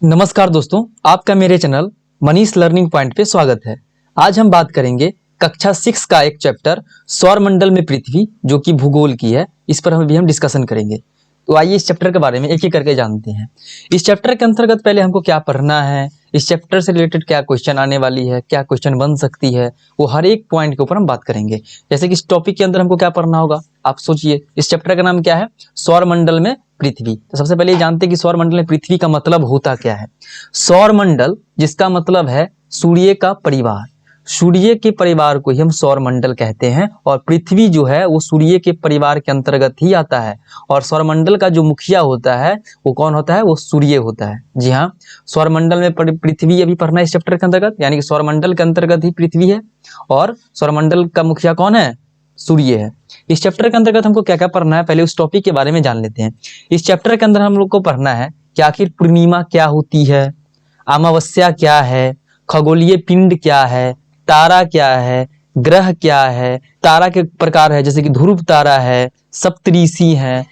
नमस्कार दोस्तों, आपका मेरे चैनल मनीष लर्निंग पॉइंट पे स्वागत है। आज हम बात करेंगे कक्षा 6 का एक चैप्टर सौरमंडल में पृथ्वी, जो कि भूगोल की है। इस पर हम डिस्कशन करेंगे। तो आइए इस चैप्टर के बारे में एक एक करके जानते हैं। इस चैप्टर के अंतर्गत पहले हमको क्या पढ़ना है, इस चैप्टर से रिलेटेड क्या क्वेश्चन आने वाली है, क्या क्वेश्चन बन सकती है, वो हर एक पॉइंट के ऊपर हम बात करेंगे। जैसे कि इस टॉपिक के अंदर हमको क्या पढ़ना होगा, आप सोचिए। इस चैप्टर का नाम क्या है? सौरमंडल में पृथ्वी। तो सबसे पहले जानते हैं कि सौरमंडल में पृथ्वी का मतलब होता क्या है। सौरमंडल जिसका मतलब है सूर्य का परिवार, सूर्य के परिवार को ही हम सौरमंडल कहते हैं। और पृथ्वी जो है वो सूर्य के परिवार के अंतर्गत ही आता है। और सौरमंडल का जो मुखिया होता है वो कौन होता है? वो सूर्य होता है। जी हाँ, सौरमंडल में पृथ्वी अभी पढ़ना है इस चैप्टर के अंतर्गत, यानी कि सौरमंडल के अंतर्गत ही पृथ्वी है और सौरमंडल का मुखिया कौन है? सूर्य है। इस चैप्टर के अंतर्गत हमको क्या क्या पढ़ना है, पहले उस टॉपिक के बारे में जान लेते हैं। इस चैप्टर के अंदर हम लोग को पढ़ना है कि आखिर पूर्णिमा क्या होती है, अमावस्या क्या है, खगोलीय पिंड क्या है, तारा क्या है, ग्रह क्या है, तारा के प्रकार है जैसे कि ध्रुव तारा है, सप्तऋषि है,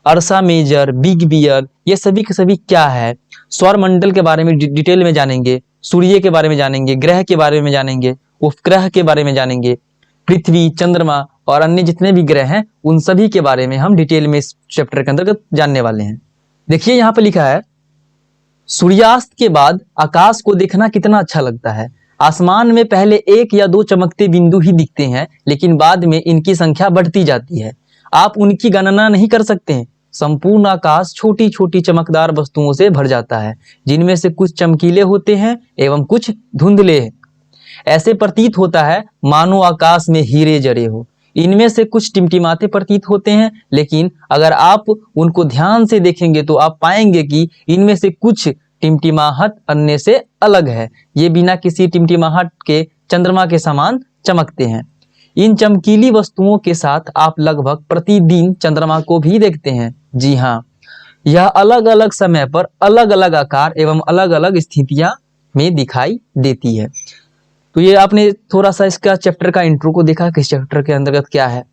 अर्सा मेजर, बिग बियर, ये सभी के सभी क्या है। सौरमंडल के बारे में डिटेल में जानेंगे, सूर्य के बारे में जानेंगे, ग्रह के बारे में जानेंगे, उपग्रह के बारे में जानेंगे, पृथ्वी, चंद्रमा और अन्य जितने भी ग्रह हैं उन सभी के बारे में हम डिटेल में इस चैप्टर के अंतर्गत जानने वाले हैं। देखिए यहाँ पे लिखा है, सूर्यास्त के बाद आकाश को देखना कितना अच्छा लगता है। आसमान में पहले एक या दो चमकते बिंदु ही दिखते हैं, लेकिन बाद में इनकी संख्या बढ़ती जाती है। आप उनकी गणना नहीं कर सकते हैं। संपूर्ण आकाश छोटी छोटी चमकदार वस्तुओं से भर जाता है, जिनमें से कुछ चमकीले होते हैं एवं कुछ धुंधले। ऐसे प्रतीत होता है मानो आकाश में हीरे जड़े हो। इनमें से कुछ टिमटिमाते प्रतीत होते हैं, लेकिन अगर आप उनको ध्यान से देखेंगे तो आप पाएंगे कि इनमें से कुछ टिमटिमाहट अन्य से अलग है। ये बिना किसी टिमटिमाहट के चंद्रमा के समान चमकते हैं। इन चमकीली वस्तुओं के साथ आप लगभग प्रतिदिन चंद्रमा को भी देखते हैं। जी हाँ, यह अलग अलग समय पर अलग अलग आकार एवं अलग अलग स्थितियां में दिखाई देती है। तो ये आपने थोड़ा सा इसका चैप्टर का इंट्रो को देखा कि इस चैप्टर के अंतर्गत क्या है।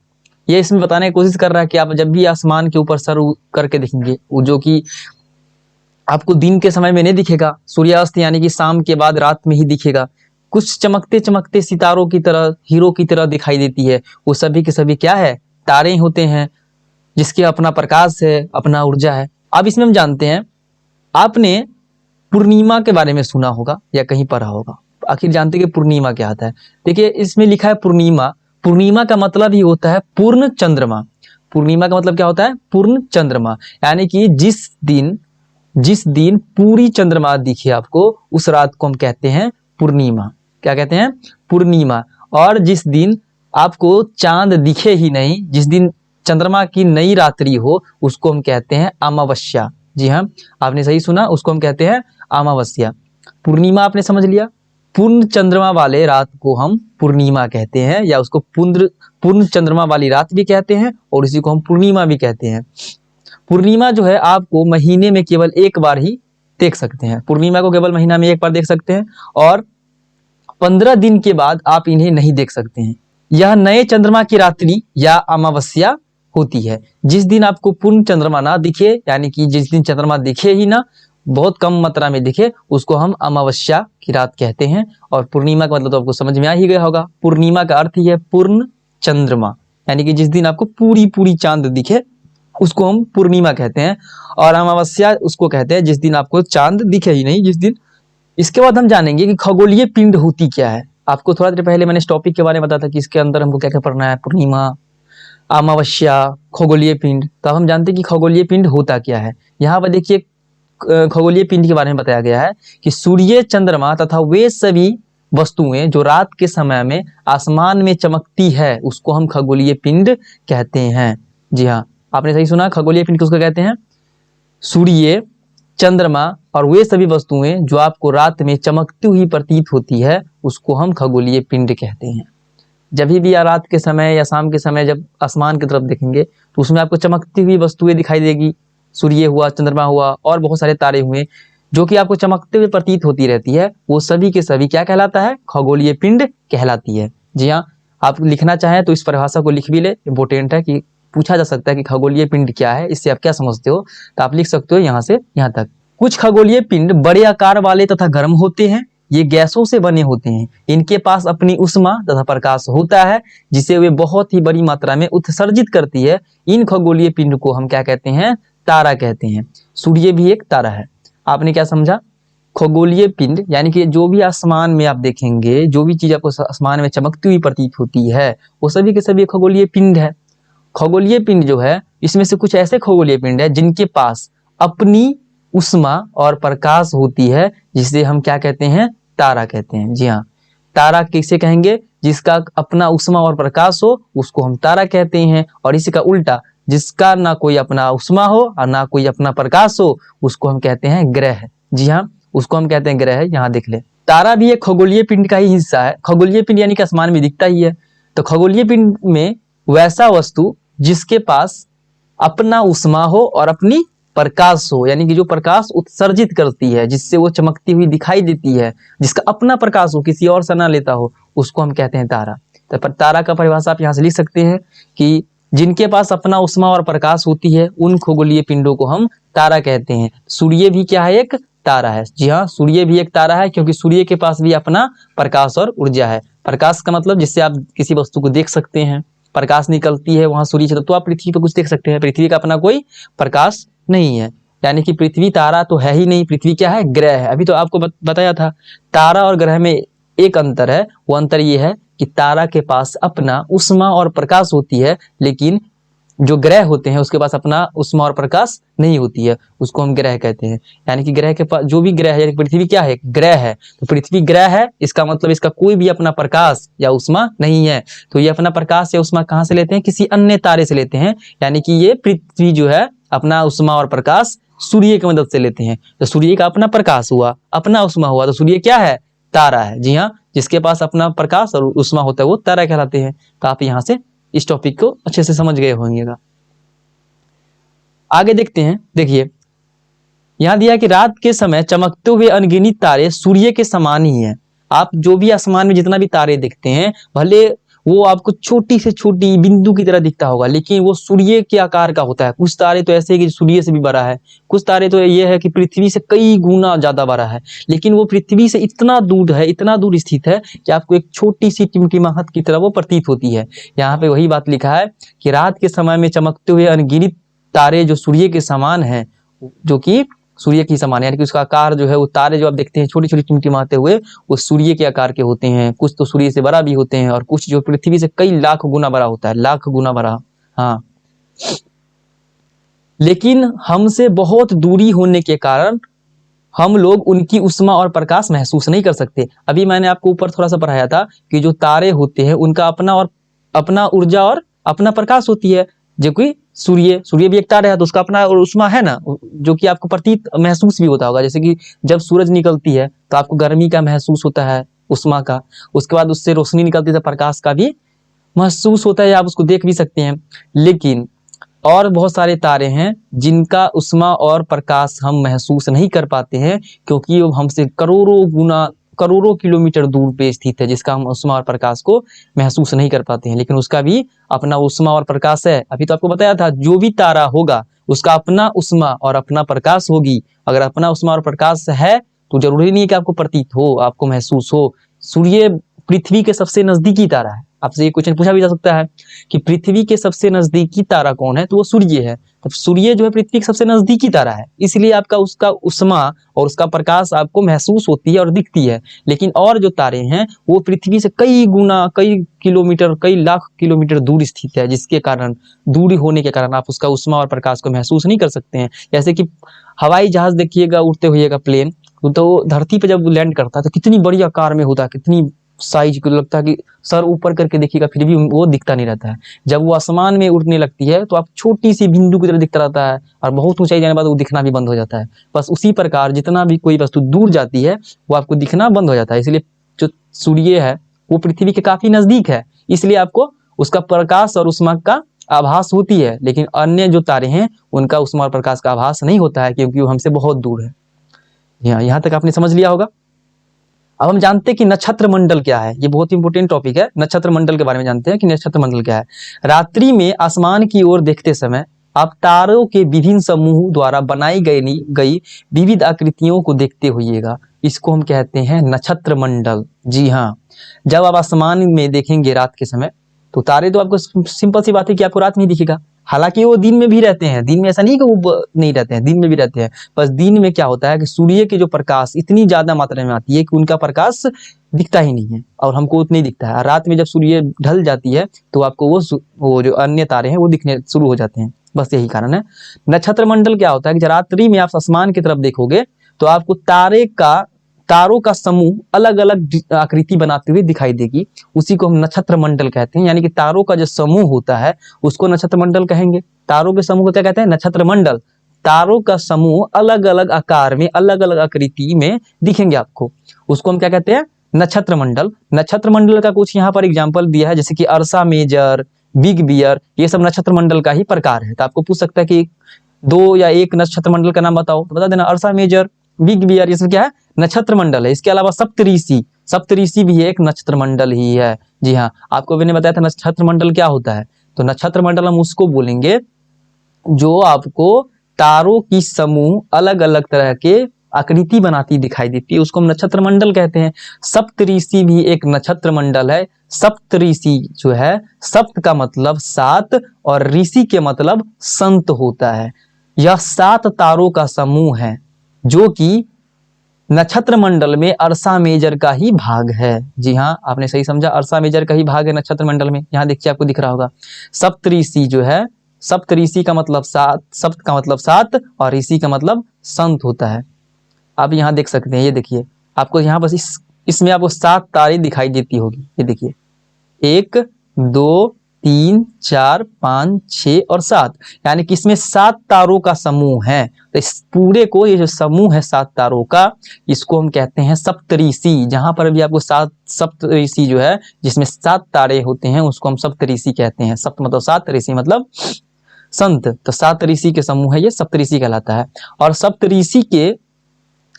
ये इसमें बताने की कोशिश कर रहा है कि आप जब भी आसमान के ऊपर सर करके देखेंगे, वो जो कि आपको दिन के समय में नहीं दिखेगा, सूर्यास्त यानी कि शाम के बाद रात में ही दिखेगा। कुछ चमकते चमकते सितारों की तरह, हीरो की तरह दिखाई देती है। वो सभी के सभी क्या है? तारे होते हैं, जिसके अपना प्रकाश है, अपना ऊर्जा है। अब इसमें हम जानते हैं, आपने पूर्णिमा के बारे में सुना होगा या कहीं पढ़ा होगा। आखिर जानते हैं कि पूर्णिमा क्या आता है? देखिए इसमें लिखा है पूर्णिमा। पूर्णिमा का मतलब ही होता है पूर्ण चंद्रमा। पूर्णिमा का मतलब क्या होता है? पूर्ण चंद्रमा, यानी कि जिस दिन पूरी चंद्रमा दिखे आपको, उस रात को हम कहते हैं पूर्णिमा। क्या कहते हैं? पूर्णिमा। और जिस दिन आपको चांद दिखे ही नहीं, जिस दिन चंद्रमा की नई रात्रि हो, उसको हम कहते हैं अमावस्या। जी हाँ, आपने सही सुना, उसको हम कहते हैं अमावस्या। पूर्णिमा आपने समझ लिया। पूर्ण चंद्रमा वाले रात को हम पूर्णिमा कहते हैं, या उसको पूर्ण चंद्रमा वाली रात भी कहते हैं और इसी को हम पूर्णिमा भी कहते हैं। पूर्णिमा जो है आपको महीने में केवल एक बार ही देख सकते हैं। पूर्णिमा को केवल महीना में एक बार देख सकते हैं और 15 दिन के बाद आप इन्हें नहीं देख सकते हैं। यह नए चंद्रमा की रात्रि या अमावस्या होती है। जिस दिन आपको पूर्ण चंद्रमा ना दिखे, यानी कि जिस दिन चंद्रमा दिखे ही ना, बहुत कम मात्रा में दिखे, उसको हम अमावस्या की रात कहते हैं। और पूर्णिमा का मतलब तो आपको समझ में आ ही गया होगा। पूर्णिमा का अर्थ ही है पूर्ण चंद्रमा, यानी कि जिस दिन आपको पूरी पूरी चांद दिखे, उसको हम पूर्णिमा कहते हैं। और अमावस्या उसको कहते हैं जिस दिन आपको चांद दिखे ही नहीं, जिस दिन। इसके बाद हम जानेंगे कि खगोलीय पिंड होती क्या है। आपको थोड़ा देर पहले मैंने इस टॉपिक के बारे में बताया था कि इसके अंदर हमको क्या क्या पढ़ना है, पूर्णिमा, अमावस्या, खगोलीय पिंड। तो अब हम जानते हैं कि खगोलीय पिंड होता क्या है। यहाँ पर देखिए खगोलीय पिंड के बारे में बताया गया है कि सूर्य, चंद्रमा तथा वे सभी वस्तुएं जो रात के समय में आसमान में चमकती है, उसको हम खगोलीय पिंड कहते हैं। जी हाँ, आपने सही सुना, खगोलीय पिंड किसको कहते हैं? सूर्य, चंद्रमा और वे सभी वस्तुएं जो आपको रात में चमकती हुई प्रतीत होती है, उसको हम खगोलीय पिंड कहते हैं। जब भी या रात के समय या शाम के समय जब आसमान की तरफ देखेंगे तो उसमें आपको चमकती हुई वस्तुएं दिखाई देगी। सूर्य हुआ, चंद्रमा हुआ और बहुत सारे तारे हुए, जो कि आपको चमकते हुए प्रतीत होती रहती है, वो सभी के सभी क्या कहलाता है? खगोलीय पिंड कहलाती है। जी हाँ, आप लिखना चाहें तो इस परिभाषा को लिख भी ले, इंपॉर्टेंट है कि पूछा जा सकता है कि खगोलीय पिंड क्या है, इससे आप क्या समझते हो, तो आप लिख सकते हो यहाँ से यहाँ तक। कुछ खगोलीय पिंड बड़े आकार वाले तथा गर्म होते हैं। ये गैसों से बने होते हैं। इनके पास अपनी उष्मा तथा प्रकाश होता है जिसे वे बहुत ही बड़ी मात्रा में उत्सर्जित करती है। इन खगोलीय पिंड को हम क्या कहते हैं? तारा कहते हैं। सूर्य भी एक तारा है। आपने क्या समझा? खगोलीय पिंड यानी कि जो भी आसमान में आप देखेंगे, जो भी चीज आपको आसमान में चमकती हुई प्रतीत होती है, वो सभी के सभी खगोलीय पिंड है। खगोलीय पिंड जो है, इसमें से कुछ ऐसे खगोलीय पिंड है जिनके पास अपनी उष्मा और प्रकाश होती है, जिसे हम क्या कहते हैं? तारा कहते हैं। जी हाँ, तारा किसे कहेंगे? जिसका अपना उष्मा और प्रकाश हो उसको हम तारा कहते हैं। और इसी का उल्टा, जिसका ना कोई अपना उष्मा हो और ना कोई अपना प्रकाश हो, उसको हम कहते हैं ग्रह। जी हाँ, उसको हम कहते हैं ग्रह। यहाँ देख ले, तारा भी एक खगोलीय पिंड का ही हिस्सा है। खगोलीय पिंड यानी कि आसमान में दिखता ही है। तो खगोलीय पिंड में वैसा वस्तु जिसके पास अपना उष्मा हो और अपनी प्रकाश हो, यानी कि जो प्रकाश उत्सर्जित करती है, जिससे वो चमकती हुई दिखाई देती है, जिसका अपना प्रकाश हो, किसी और से ना लेता हो, उसको हम कहते हैं तारा। तो तारा का परिभाषा आप यहाँ से लिख सकते हैं कि जिनके पास अपना उष्मा और प्रकाश होती है, उन खगोलीय पिंडों को हम तारा कहते हैं। सूर्य भी क्या है? एक तारा है। जी हाँ, सूर्य भी एक तारा है, क्योंकि सूर्य के पास भी अपना प्रकाश और ऊर्जा है। प्रकाश का मतलब जिससे आप किसी वस्तु को देख सकते हैं, प्रकाश निकलती है वहां सूर्य से, तो आप पृथ्वी पर कुछ देख सकते हैं। पृथ्वी का अपना कोई प्रकाश नहीं है, यानी कि पृथ्वी तारा तो है ही नहीं। पृथ्वी क्या है? ग्रह है। अभी तो आपको बताया था, तारा और ग्रह में एक अंतर है। वो अंतर ये है कि तारा के पास अपना उष्मा और प्रकाश होती है, लेकिन जो ग्रह होते हैं उसके पास अपना उष्मा और प्रकाश नहीं होती है, उसको हम ग्रह कहते हैं। यानी कि ग्रह के पास जो भी ग्रह है, यानी पृथ्वी क्या है? ग्रह है। तो पृथ्वी ग्रह है, इसका मतलब इसका कोई भी अपना प्रकाश या उष्मा नहीं है। तो ये अपना प्रकाश या उष्मा कहाँ से लेते हैं? किसी अन्य तारे से लेते हैं। यानी कि ये पृथ्वी जो है अपना उष्मा और प्रकाश सूर्य की मदद से लेते हैं। तो सूर्य का अपना प्रकाश हुआ, अपना उष्मा हुआ, तो सूर्य क्या है? तारा है। जी हाँ, जिसके पास अपना प्रकाश और उष्मा होता है वो तारा कहलाते हैं। तो आप यहाँ से इस टॉपिक को अच्छे से समझ गए होंगेगा। आगे देखते हैं। देखिए, यहां दिया कि रात के समय चमकते हुए अनगिनत तारे सूर्य के समान ही हैं। आप जो भी आसमान में जितना भी तारे देखते हैं, भले वो आपको छोटी से छोटी बिंदु की तरह दिखता होगा, लेकिन वो सूर्य के आकार का होता है। कुछ तारे तो ऐसे है कि सूर्य से भी बड़ा है, कुछ तारे तो ये है कि पृथ्वी से कई गुना ज्यादा बड़ा है, लेकिन वो पृथ्वी से इतना दूर है, इतना दूर स्थित है कि आपको एक छोटी सी टिमटिमाहट की तरह वो प्रतीत होती है। यहाँ पे वही बात लिखा है कि रात के समय में चमकते हुए अनगिनत तारे जो सूर्य के समान है, जो कि सूर्य की समान, यानी कि उसका आकार जो है, वो तारे जो आप देखते हैं छोटी छोटी टिमटिमाते हुए, वो सूर्य के आकार के होते हैं। कुछ तो सूर्य से बड़ा भी होते हैं और कुछ जो पृथ्वी से कई लाख गुना बड़ा होता है, लाख गुना बड़ा। हाँ, लेकिन हमसे बहुत दूरी होने के कारण हम लोग उनकी उष्मा और प्रकाश महसूस नहीं कर सकते। अभी मैंने आपको ऊपर थोड़ा सा पढ़ाया था कि जो तारे होते हैं उनका अपना ऊर्जा और अपना प्रकाश होती है। जो कि सूर्य भी एक तारा है, तो उसका अपना उष्मा है ना, जो कि आपको प्रतीत महसूस भी होता होगा। जैसे कि जब सूरज निकलती है तो आपको गर्मी का महसूस होता है, उष्मा का। उसके बाद उससे रोशनी निकलती है तो प्रकाश का भी महसूस होता है, आप उसको देख भी सकते हैं। लेकिन और बहुत सारे तारे हैं जिनका उष्मा और प्रकाश हम महसूस नहीं कर पाते हैं, क्योंकि वो हमसे करोड़ों गुना, करोड़ों किलोमीटर दूर पे स्थित है, जिसका हम उष्मा और प्रकाश को महसूस नहीं कर पाते हैं। लेकिन उसका भी अपना उष्मा और प्रकाश है। अभी तो आपको बताया था, जो भी तारा होगा उसका अपना उष्मा और अपना प्रकाश होगी। अगर अपना उष्मा और प्रकाश है तो जरूरी नहीं है कि आपको प्रतीत हो, आपको महसूस हो। सूर्य पृथ्वी के सबसे नजदीकी तारा है। आपसे ये क्वेश्चन पूछा भी जा सकता है कि पृथ्वी के सबसे नजदीकी तारा कौन है, तो वो सूर्य है। तो सूर्य जो है पृथ्वी के सबसे नजदीकी तारा है, इसलिए आपका उसका उष्मा और उसका प्रकाश आपको महसूस होती है और दिखती है। लेकिन और जो तारे हैं वो पृथ्वी से कई गुना, कई किलोमीटर, कई लाख किलोमीटर दूर स्थित है, जिसके कारण, दूरी होने के कारण आप उसका उष्मा और प्रकाश को महसूस नहीं कर सकते हैं। जैसे कि हवाई जहाज देखिएगा, उड़ते हुएगा प्लेन, तो धरती पे जब लैंड करता है तो कितनी बड़ी आकार में होता है, कितनी साइज को लगता है कि सर ऊपर करके देखिएगा फिर भी वो दिखता नहीं रहता है। जब वो आसमान में उड़ने लगती है तो आप छोटी सी बिंदु की तरह दिखता रहता है, और बहुत ऊंचाई जाने के बाद वो दिखना भी बंद हो जाता है। बस उसी प्रकार जितना भी कोई वस्तु दूर जाती है वो आपको दिखना बंद हो जाता है। इसलिए जो सूर्य है वो पृथ्वी के काफी नजदीक है, इसलिए आपको उसका प्रकाश और उष्मा का आभास होती है। लेकिन अन्य जो तारे हैं उनका उष्मा और प्रकाश का आभास नहीं होता है, क्योंकि वो हमसे बहुत दूर है। यहाँ तक आपने समझ लिया होगा। अब हम जानते हैं कि नक्षत्र मंडल क्या है। ये बहुत इंपॉर्टेंट टॉपिक है। नक्षत्र मंडल के बारे में जानते हैं कि नक्षत्र मंडल क्या है। रात्रि में आसमान की ओर देखते समय आप तारों के विभिन्न समूह द्वारा बनाई गई विविध आकृतियों को देखते होइएगा। इसको हम कहते हैं नक्षत्र मंडल। जी हाँ, जब आप आसमान में देखेंगे रात के समय तो तारे तो आपको सिंपल सी बात है कि आपको रात में दिखेगा। हालांकि वो दिन में भी रहते हैं, दिन में ऐसा नहीं कि वो नहीं रहते हैं, दिन में भी रहते हैं। बस दिन में क्या होता है कि सूर्य के जो प्रकाश इतनी ज्यादा मात्रा में आती है कि उनका प्रकाश दिखता ही नहीं है और हमको उतना ही दिखता है। रात में जब सूर्य ढल जाती है तो आपको वो जो अन्य तारे हैं वो दिखने शुरू हो जाते हैं। बस यही कारण है। नक्षत्र मंडल क्या होता है कि रात्रि में आप आसमान की तरफ देखोगे तो आपको तारों का समूह अलग अलग आकृति बनाते हुए दिखाई देगी। उसी को हम नक्षत्र मंडल कहते हैं। यानी कि तारों का जो समूह होता है उसको नक्षत्र मंडल कहेंगे। तारों के समूह को क्या कहते हैं? नक्षत्र मंडल। तारों का समूह अलग अलग आकार में, अलग अलग आकृति में दिखेंगे आपको, उसको हम क्या कहते हैं? नक्षत्र मंडल। नक्षत्र मंडल का कुछ यहाँ पर एग्जाम्पल दिया है, जैसे कि अर्सा मेजर, बिग बियर, ये सब नक्षत्र मंडल का ही प्रकार है। तो आपको पूछ सकता है कि दो या एक नक्षत्र मंडल का नाम बताओ, तो बता देना अर्सा मेजर, बिग बियर, ये सब क्या है? नक्षत्र मंडल है। इसके अलावा सप्तऋषि, सप्तऋषि भी एक नक्षत्र मंडल ही है। जी हाँ, आपको मैंने बताया था नक्षत्र मंडल क्या होता है। तो नक्षत्र मंडल हम उसको बोलेंगे जो आपको तारों की समूह अलग अलग तरह के आकृति बनाती दिखाई देती है, उसको हम नक्षत्र मंडल कहते हैं। सप्तऋषि भी एक नक्षत्र मंडल है। सप्तऋषि जो है, सप्त का मतलब सात और ऋषि के मतलब संत होता है। यह 7 तारों का समूह है जो कि नक्षत्र मंडल में अर्सा मेजर का ही भाग है। जी हाँ, आपने सही समझा, अर्सा मेजर का ही भाग है नक्षत्र मंडल में। यहाँ देखिए आपको दिख रहा होगा सप्तऋषि जो है, सप्तऋषि का मतलब 7, सप्त का मतलब 7 और ऋषि का मतलब संत होता है। आप यहाँ देख सकते हैं, ये देखिए आपको यहाँ बस इसमें आपको 7 तारे दिखाई देती होगी। ये देखिए 1 2 3 4 5 6 और 7, यानी कि इसमें 7 तारों का समूह है। तो इस पूरे को, ये जो समूह है 7 तारों का, इसको हम कहते हैं सप्तऋषि। जहां पर भी आपको 7 सप्तऋषि जो है जिसमें 7 तारे होते हैं उसको हम सप्तऋषि कहते हैं। सप्त मतलब 7, ऋषि मतलब संत। तो 7 ऋषि के समूह है, ये सप्तऋषि कहलाता है। और सप्तऋषि के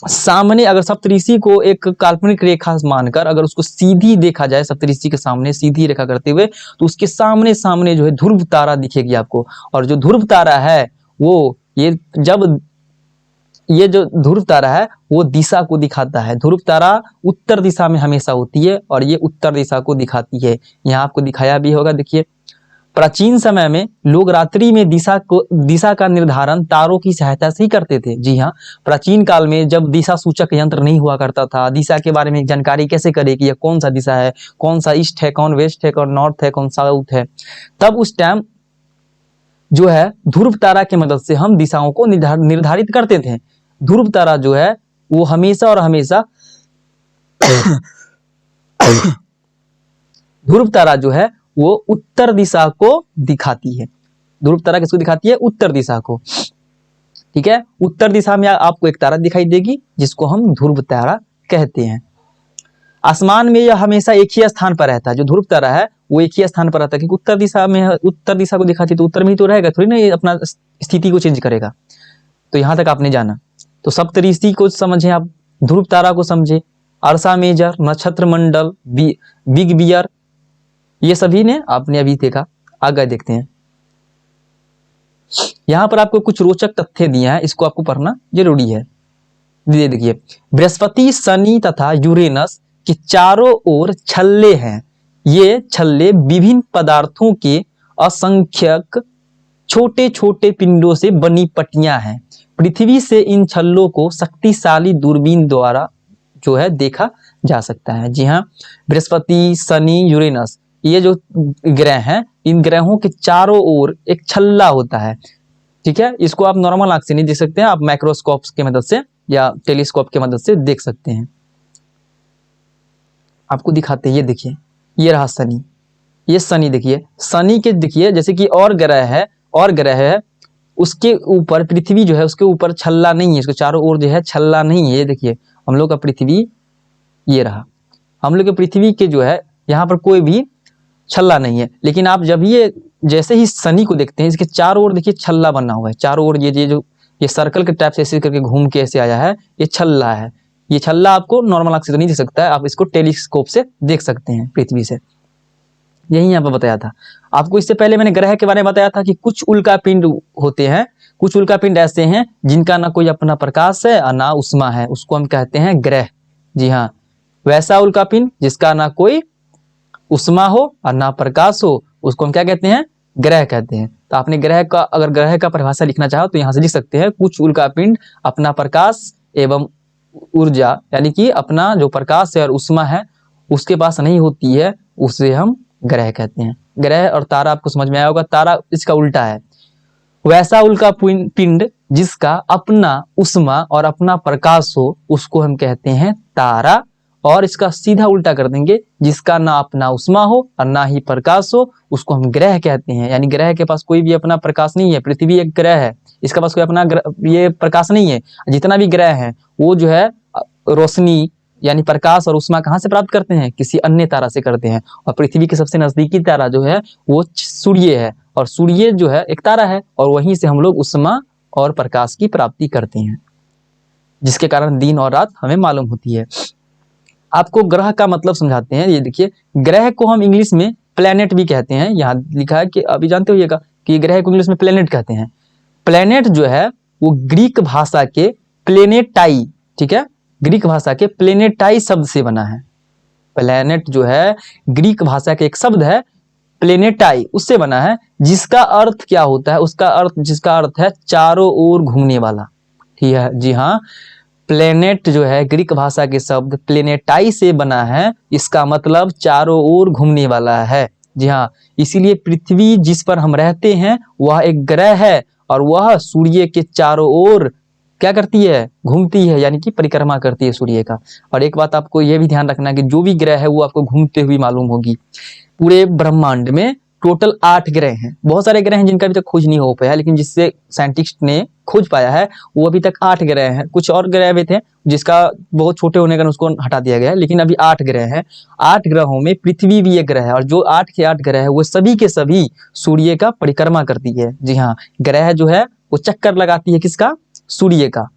सामने, अगर सप्तऋषि को एक काल्पनिक रेखा मानकर अगर उसको सीधी देखा जाए, सप्तऋषि के सामने सीधी रेखा करते हुए, तो उसके सामने सामने जो है ध्रुव तारा दिखेगी आपको। और जो ध्रुव तारा है वो ये जो ध्रुव तारा है वो दिशा को दिखाता है। ध्रुव तारा उत्तर दिशा में हमेशा होती है और ये उत्तर दिशा को दिखाती है। यहाँ आपको दिखाया भी होगा, देखिए प्राचीन समय में लोग रात्रि में दिशा का निर्धारण तारों की सहायता से ही करते थे। जी हाँ, प्राचीन काल में जब दिशा सूचक यंत्र नहीं हुआ करता था, दिशा के बारे में जानकारी कैसे करे कि यह कौन सा दिशा है, कौन सा ईस्ट है, कौन वेस्ट है, कौन नॉर्थ है, कौन साउथ है, तब उस टाइम जो है ध्रुव तारा की मदद से हम दिशाओं को निर्धारित करते थे। ध्रुव तारा जो है वो हमेशा और हमेशा ध्रुव तारा जो है वो उत्तर दिशा को दिखाती है। ध्रुव तारा किसको दिखाती है? उत्तर दिशा को। ठीक है, उत्तर दिशा में आपको एक तारा दिखाई देगी जिसको हम ध्रुव तारा कहते हैं। आसमान में यह हमेशा एक ही स्थान पर रहता है। जो ध्रुव तारा है वो एक ही स्थान पर रहता है, क्योंकि उत्तर दिशा में, उत्तर दिशा को दिखाती है तो उत्तर में ही तो रहेगा, थोड़ी ना ये अपना स्थिति को चेंज करेगा। तो यहां तक आपने जाना। तो सप्तऋषि को समझे आप, ध्रुव तारा को समझे, अर्सा मेजर, नक्षत्र मंडल, बिग बियर, ये सभी ने आपने अभी देखा। आगे देखते हैं, यहां पर आपको कुछ रोचक तथ्य दिए हैं, इसको आपको पढ़ना जरूरी है। देखिए, बृहस्पति, शनि तथा यूरेनस के चारों ओर छल्ले हैं। ये छल्ले विभिन्न पदार्थों के असंख्यक छोटे छोटे पिंडों से बनी पट्टियां हैं। पृथ्वी से इन छल्लों को शक्तिशाली दूरबीन द्वारा जो है देखा जा सकता है। जी हाँ, बृहस्पति, शनि, यूरेनस, ये जो ग्रह हैं, इन ग्रहों के चारों ओर एक छल्ला होता है। ठीक है, इसको आप नॉर्मल आंख से नहीं देख सकते हैं, आप माइक्रोस्कोप की मदद से या टेलीस्कोप की मदद से देख सकते हैं। आपको दिखाते हैं, ये देखिए, ये रहा शनि, ये शनि देखिए, शनि के देखिए जैसे कि और ग्रह है उसके ऊपर पृथ्वी जो है उसके ऊपर छल्ला नहीं है, इसके चारों ओर जो है छल्ला नहीं है। ये देखिए हम लोग का पृथ्वी ये रहा, हम लोग के पृथ्वी के जो है यहाँ पर कोई भी छल्ला नहीं है। लेकिन आप जब ये जैसे ही शनि को देखते हैं, इसके चारों ओर देखिए छल्ला बना हुआ है। चारों ओर ये सर्कल के टाइप से ऐसे करके घूम के ऐसे आया है, ये छल्ला है। ये छल्ला आपको नॉर्मल आंख से तो नहीं दिख सकता है, आप इसको टेलीस्कोप से देख सकते हैं पृथ्वी से। यही यहाँ पर बताया था। आपको इससे पहले मैंने ग्रह के बारे में बताया था कि कुछ उल्कापिंड होते हैं, कुछ उल्कापिंड ऐसे हैं जिनका ना कोई अपना प्रकाश है और ना उष्मा है, उसको हम कहते हैं ग्रह। जी हाँ, वैसा उल्कापिंड जिसका ना कोई उष्मा हो और ना प्रकाश हो उसको हम क्या कहते हैं, ग्रह कहते हैं। तो आपने ग्रह का, अगर ग्रह का परिभाषा लिखना चाहो तो यहाँ से लिख सकते हैं, कुछ उल्कापिंड अपना प्रकाश एवं ऊर्जा यानी कि अपना जो प्रकाश है और उष्मा है उसके पास नहीं होती है, उसे हम ग्रह कहते हैं। ग्रह और तारा आपको समझ में आया होगा, तारा इसका उल्टा है। वैसा उल्का पिंड जिसका अपना उष्मा और अपना प्रकाश हो उसको हम कहते हैं तारा। और इसका सीधा उल्टा कर देंगे, जिसका ना अपना उष्मा हो और ना ही प्रकाश हो उसको हम ग्रह कहते हैं। यानी ग्रह के पास कोई भी अपना प्रकाश नहीं है, पृथ्वी एक ग्रह है, इसके पास कोई अपना ये प्रकाश नहीं है। जितना भी ग्रह है वो जो है रोशनी यानी प्रकाश और उष्मा कहाँ से प्राप्त करते हैं, किसी अन्य तारा से करते हैं। और पृथ्वी के सबसे नजदीकी तारा जो है वो सूर्य है, और सूर्य जो है एक तारा है, और वहीं से हम लोग उष्मा और प्रकाश की प्राप्ति करते हैं, जिसके कारण दिन और रात हमें मालूम होती है। आपको ग्रह का मतलब समझाते हैं। ये देखिए, ग्रह को हम इंग्लिश में प्लेनेट भी कहते हैं। यहाँ लिखा है कि अभी जानते होइएगा कि ग्रह को इंग्लिश में प्लेनेट कहते हैं। प्लेनेट जो है वो ग्रीक भाषा के प्लेनेटाई, ठीक है, ग्रीक भाषा के प्लेनेटाई शब्द से बना है। प्लेनेट जो है ग्रीक भाषा के एक शब्द है प्लेनेटाई, उससे बना है, जिसका अर्थ क्या होता है, जिसका अर्थ है चारों ओर घूमने वाला। ठीक है, जी हाँ, प्लेनेट जो है ग्रीक भाषा के शब्द प्लेनेटाई से बना है, इसका मतलब चारों ओर घूमने वाला है। जी हाँ, इसीलिए पृथ्वी जिस पर हम रहते हैं वह एक ग्रह है, और वह सूर्य के चारों ओर क्या करती है, घूमती है, यानी कि परिक्रमा करती है सूर्य का। और एक बात आपको यह भी ध्यान रखना कि जो भी ग्रह है वो आपको घूमते हुए मालूम होगी। पूरे ब्रह्मांड में टोटल 8 ग्रह हैं। बहुत सारे ग्रह हैं जिनका अभी तक खोज नहीं हो पाया, लेकिन जिससे साइंटिस्ट ने खोज पाया है वो अभी तक 8 ग्रह हैं। कुछ और ग्रह भी थे जिसका बहुत छोटे होने का उसको हटा दिया गया है, लेकिन अभी 8 ग्रह हैं। 8 ग्रहों में पृथ्वी भी एक ग्रह है, और जो 8 के 8 ग्रह है वो सभी के सभी सूर्य का परिक्रमा करती है। जी हाँ, ग्रह जो है वो चक्कर लगाती है किसका, सूर्य का।